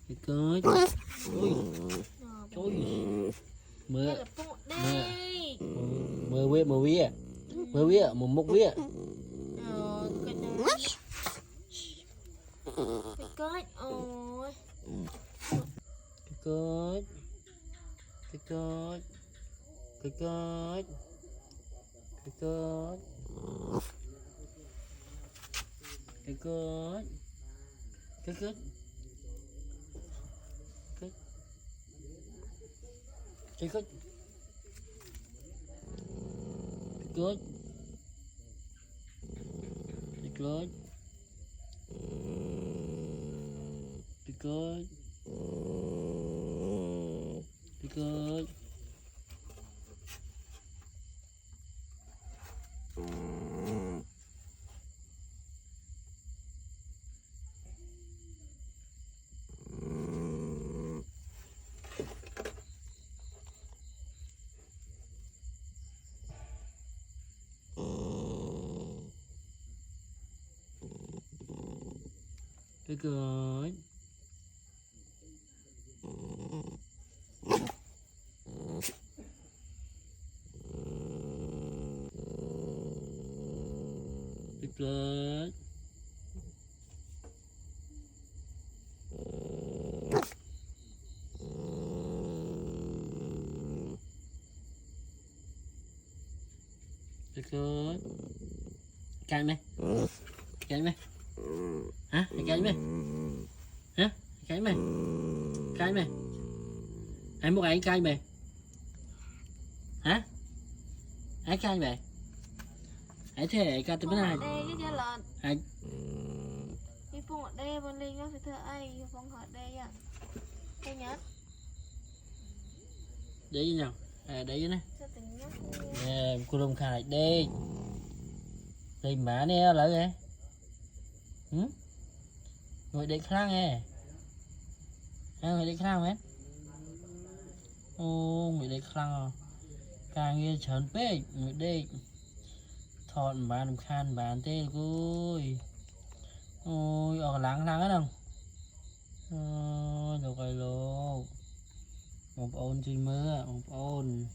Coi ui trời mưa mưa mưa vía một mục vía Coi ôi coi coi coi coi coi cái cớt cái cớt cái cớt cái cớt cái cớt cái cớt cái cớt cái cớt cái cớt cái cớt cay mày hả cay mày hả cay mày ai muốn ai cay mày hả ai cay mày ai thế cay tụi đây này chứ cho lợn ai đi phong ở đây bên linh nó phải thưa ai phong ở đây à đây nhớ để gì nào à để này cho tình nhớ cô đồng khai đây đây má nè lại kìa ngồi đây khang nè ngồi đây khang ấy ô ngồi đây khang à càng nghe chán bê ngồi đây thọn bàn khan bàn tê ôi ôi ở láng láng ấy đâu ôi được rồi luôn một ôn chơi mưa một ôn